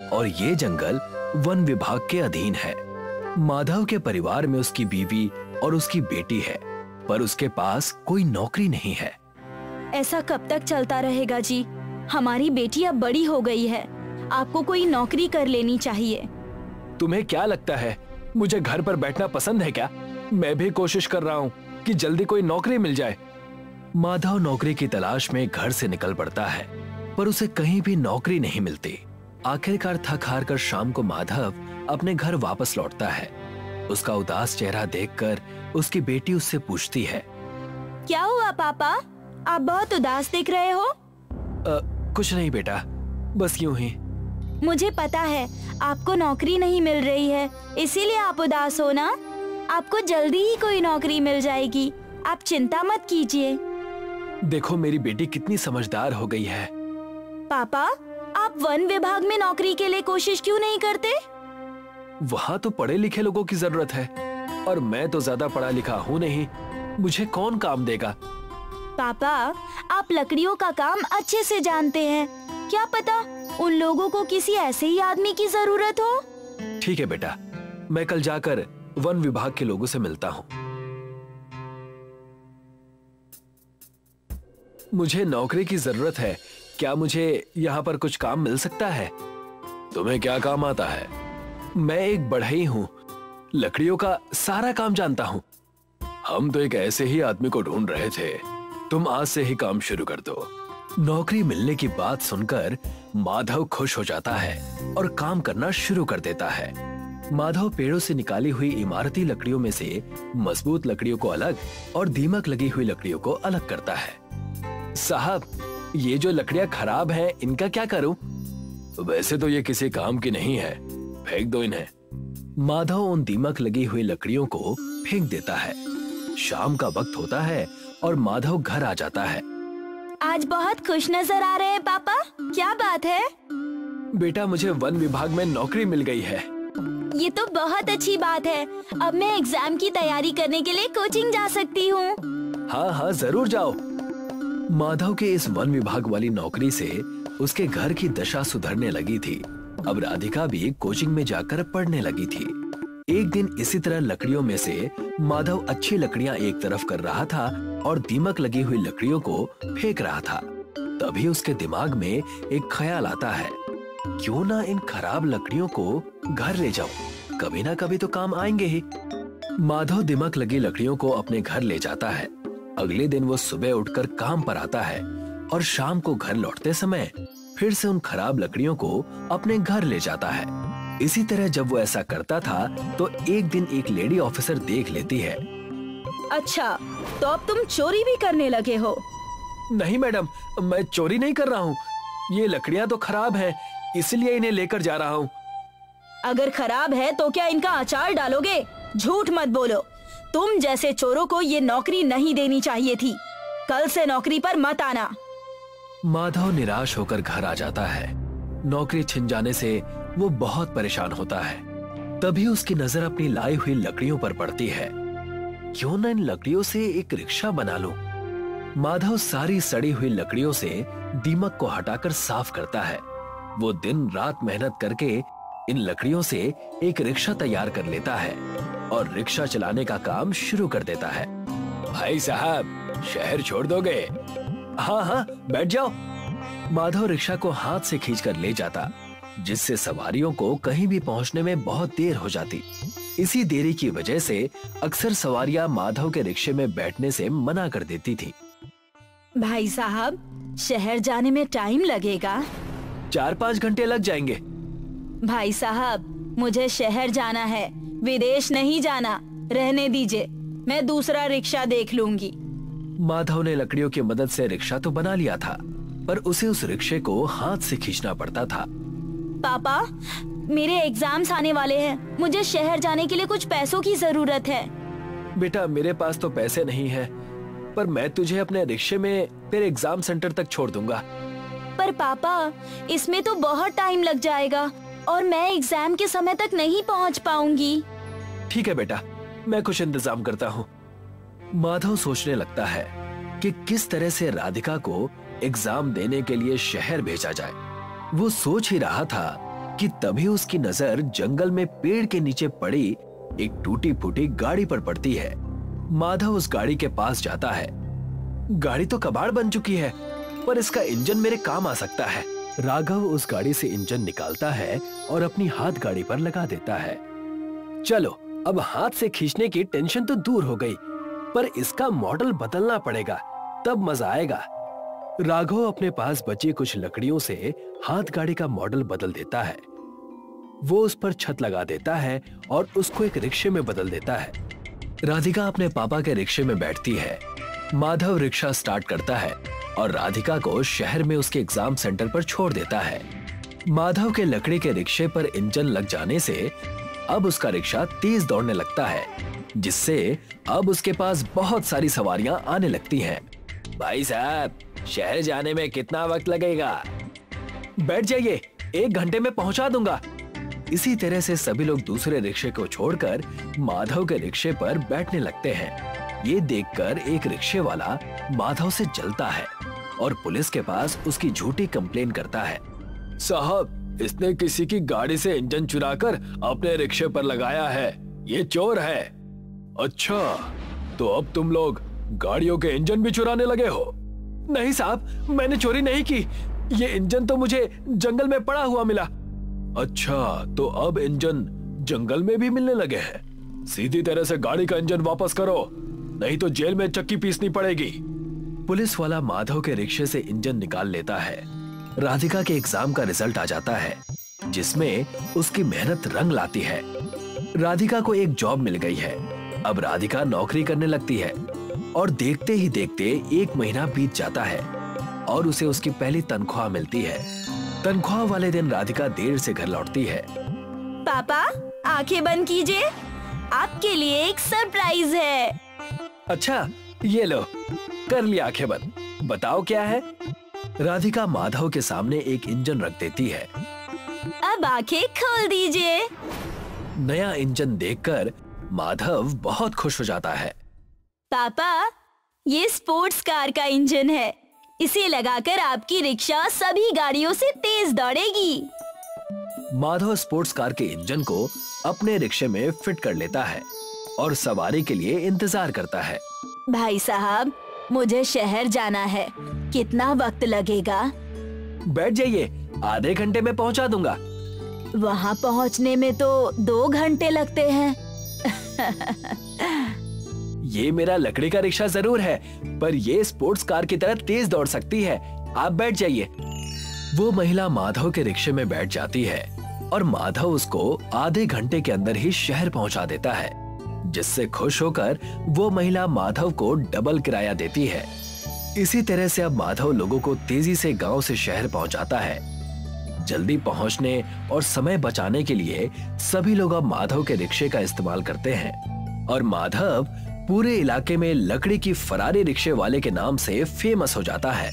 और ये जंगल वन विभाग के अधीन है। माधव के परिवार में उसकी बीवी और उसकी बेटी है, पर उसके पास कोई नौकरी नहीं है। ऐसा कब तक चलता रहेगा जी? हमारी बेटी अब बड़ी हो गई है, आपको कोई नौकरी कर लेनी चाहिए। तुम्हें क्या लगता है मुझे घर पर बैठना पसंद है क्या? मैं भी कोशिश कर रहा हूँ कि जल्दी कोई नौकरी मिल जाए। माधव नौकरी की तलाश में घर से निकल पड़ता है, पर उसे कहीं भी नौकरी नहीं मिलती। आखिरकार थक हार कर शाम को माधव अपने घर वापस लौटता है। उसका उदास चेहरा देखकर उसकी बेटी उससे पूछती है, क्या हुआ पापा, आप बहुत उदास दिख रहे हो? कुछ नहीं बेटा, बस यूं ही। मुझे पता है आपको नौकरी नहीं मिल रही है, इसीलिए आप उदास हो ना। आपको जल्दी ही कोई नौकरी मिल जाएगी, आप चिंता मत कीजिए। देखो मेरी बेटी कितनी समझदार हो गई है। पापा, आप वन विभाग में नौकरी के लिए कोशिश क्यों नहीं करते? वहाँ तो पढ़े लिखे लोगों की जरूरत है, और मैं तो ज्यादा पढ़ा लिखा हूँ नहीं, मुझे कौन काम देगा? पापा, आप लकड़ियों का काम अच्छे से जानते हैं, क्या पता उन लोगों को किसी ऐसे ही आदमी की जरूरत हो। ठीक है बेटा, मैं कल जाकर वन विभाग के लोगों से मिलता हूँ। मुझे नौकरी की जरूरत है, क्या मुझे यहाँ पर कुछ काम मिल सकता है? तुम्हें क्या काम आता है? मैं एक बढ़ई हूँ, लकड़ियों का सारा काम जानता हूँ। हम तो एक ऐसे ही आदमी को ढूंढ रहे थे, तुम आज से ही काम शुरू कर दो। नौकरी मिलने की बात सुनकर माधव खुश हो जाता है और काम करना शुरू कर देता है। माधव पेड़ों से निकाली हुई इमारती लकड़ियों में से मजबूत लकड़ियों को अलग और दीमक लगी हुई लकड़ियों को अलग करता है। साहब, ये जो लकड़ियां खराब हैं, इनका क्या करूं? वैसे तो ये किसी काम की नहीं है, फेंक दो इन्हें। माधव उन दीमक लगी हुई लकड़ियों को फेंक देता है। शाम का वक्त होता है और माधव घर आ जाता है। आज बहुत खुश नजर आ रहे हैं पापा, क्या बात है? बेटा, मुझे वन विभाग में नौकरी मिल गई है। ये तो बहुत अच्छी बात है, अब मैं एग्जाम की तैयारी करने के लिए कोचिंग जा सकती हूँ। हाँ हाँ, जरूर जाओ। माधव के इस वन विभाग वाली नौकरी से उसके घर की दशा सुधरने लगी थी। अब राधिका भी कोचिंग में जाकर पढ़ने लगी थी। एक दिन इसी तरह लकड़ियों में से माधव अच्छी लकड़ियां एक तरफ कर रहा था और दीमक लगी हुई लकड़ियों को फेंक रहा था। तभी उसके दिमाग में एक ख्याल आता है, क्यों ना इन खराब लकड़ियों को घर ले जाऊं, कभी ना कभी तो काम आएंगे ही। माधव दीमक लगी लकड़ियों को अपने घर ले जाता है। अगले दिन वो सुबह उठकर काम पर आता है और शाम को घर लौटते समय फिर से उन खराब लकड़ियों को अपने घर ले जाता है। इसी तरह जब वो ऐसा करता था तो एक दिन एक लेडी ऑफिसर देख लेती है। अच्छा, तो अब तुम चोरी भी करने लगे हो? नहीं मैडम, मैं चोरी नहीं कर रहा हूँ, ये लकड़ियाँ तो खराब हैं, इसलिए इन्हें लेकर जा रहा हूँ। अगर खराब है तो क्या इनका अचार डालोगे? झूठ मत बोलो, तुम जैसे चोरों को ये नौकरी नहीं देनी चाहिए थी। कल से नौकरी पर मत आना। माधव निराश होकर घर आ जाता है। नौकरी छिन जाने से वो बहुत परेशान होता है। तभी उसकी नजर अपनी लाई हुई लकड़ियों पर पड़ती है। क्यों न इन लकड़ियों से एक रिक्शा बना लूं? माधव सारी सड़ी हुई लकड़ियों से दीमक को हटाकर साफ करता है। वो दिन रात मेहनत करके इन लकड़ियों से एक रिक्शा तैयार कर लेता है और रिक्शा चलाने का काम शुरू कर देता है। भाई साहब, शहर छोड़ दोगे? हाँ हाँ, बैठ जाओ। माधव रिक्शा को हाथ से खींचकर ले जाता, जिससे सवारियों को कहीं भी पहुंचने में बहुत देर हो जाती। इसी देरी की वजह से अक्सर सवारियां माधव के रिक्शे में बैठने से मना कर देती थी। भाई साहब, शहर जाने में टाइम लगेगा। 4-5 घंटे लग जाएंगे। भाई साहब, मुझे शहर जाना है, विदेश नहीं जाना। रहने दीजिए, मैं दूसरा रिक्शा देख लूंगी। माधव ने लकड़ियों की मदद से रिक्शा तो बना लिया था, पर उसे उस रिक्शे को हाथ से खींचना पड़ता था। पापा, मेरे एग्जाम्स आने वाले हैं, मुझे शहर जाने के लिए कुछ पैसों की जरूरत है। बेटा, मेरे पास तो पैसे नहीं हैं, पर मैं तुझे अपने रिक्शे में तेरे एग्जाम सेंटर तक छोड़ दूंगा। पर पापा, इसमें तो बहुत टाइम लग जाएगा और मैं एग्जाम के समय तक नहीं पहुंच पाऊंगी। ठीक है बेटा, मैं कुछ इंतजाम करता हूँ। माधव सोचने लगता है कि किस तरह से राधिका को एग्जाम देने के लिए शहर भेजा जाए। वो सोच ही रहा था कि तभी उसकी नजर जंगल में पेड़ के नीचे पड़ी एक टूटी फूटी गाड़ी पर पड़ती है। माधव उस गाड़ी के पास जाता है। गाड़ी तो कबाड़ बन चुकी है, पर इसका इंजन मेरे काम आ सकता है। राघव उस गाड़ी से इंजन निकालता है और अपनी हाथ गाड़ी पर लगा देता है। चलो, अब हाथ से खींचने की टेंशन तो दूर हो गई, पर इसका मॉडल बदलना पड़ेगा, तब मजा आएगा। राघव अपने पास बची कुछ लकड़ियों से हाथ गाड़ी का मॉडल बदल देता है। वो उस पर छत लगा देता है और उसको एक रिक्शे में बदल देता है। राधिका अपने पापा के रिक्शे में बैठती है। माधव रिक्शा स्टार्ट करता है और राधिका को शहर में उसके एग्जाम सेंटर पर छोड़ देता है। माधव के लकड़ी के रिक्शे पर इंजन लग जाने से अब उसका रिक्शा तेज दौड़ने लगता है, जिससे अब उसके पास बहुत सारी सवारियां आने लगती हैं। भाई साहब, शहर जाने में कितना वक्त लगेगा? बैठ जाइए, 1 घंटे में पहुंचा दूंगा। इसी तरह से सभी लोग दूसरे रिक्शे को छोड़कर माधव के रिक्शे पर बैठने लगते हैं। ये देखकर एक रिक्शे वाला माधव से जलता है और पुलिस के पास उसकी झूठी कंप्लेन करता है। साहब, इसने किसी की गाड़ी से इंजन चुराकर अपने रिक्शे पर लगाया है, ये चोर है। अच्छा, तो अब तुम लोग गाड़ियों के इंजन भी चुराने लगे हो? नहीं साहब, मैंने चोरी नहीं की, ये इंजन तो मुझे जंगल में पड़ा हुआ मिला। अच्छा, तो अब इंजन जंगल में भी मिलने लगे हैं। सीधी तरह से गाड़ी का इंजन वापस करो, नहीं तो जेल में चक्की पीसनी पड़ेगी। पुलिस वाला माधव के रिक्शे से इंजन निकाल लेता है। राधिका के एग्जाम का रिजल्ट आ जाता है, जिसमें उसकी मेहनत रंग लाती है। राधिका को एक जॉब मिल गई है। अब राधिका नौकरी करने लगती है और देखते ही देखते 1 महीना बीत जाता है और उसे उसकी पहली तनख्वाह मिलती है। तनख्वाह वाले दिन राधिका देर से घर लौटती है। पापा, आंखें बंद कीजिए, आपके लिए एक सरप्राइज है। अच्छा, ये लो, कर लिया आंखें बंद। बताओ क्या है? राधिका माधव के सामने एक इंजन रख देती है। अब आंखें खोल दीजिए। नया इंजन देखकर माधव बहुत खुश हो जाता है। पापा, ये स्पोर्ट्स कार का इंजन है, इसे लगाकर आपकी रिक्शा सभी गाड़ियों से तेज दौड़ेगी। माधव स्पोर्ट्स कार के इंजन को अपने रिक्शे में फिट कर लेता है और सवारी के लिए इंतजार करता है। भाई साहब, मुझे शहर जाना है, कितना वक्त लगेगा? बैठ जाइए, आधे घंटे में पहुंचा दूंगा। वहाँ पहुँचने में तो 2 घंटे लगते हैं। ये मेरा लकड़ी का रिक्शा जरूर है, पर ये स्पोर्ट्स कार की तरह तेज दौड़ सकती है। आप बैठ जाइए। वो महिला माधव के रिक्शे में बैठ जाती है और माधव उसको आधे घंटे के अंदर ही शहर पहुंचा देता है, जिससे खुश होकर वो महिला माधव को डबल किराया देती है। इसी तरह से अब माधव लोगों को तेजी से गांव से शहर पहुंचाता है। जल्दी पहुंचने और समय बचाने के लिए सभी लोग अब माधव के रिक्शे का इस्तेमाल करते हैं और माधव पूरे इलाके में लकड़ी की फरारी रिक्शे वाले के नाम से फेमस हो जाता है।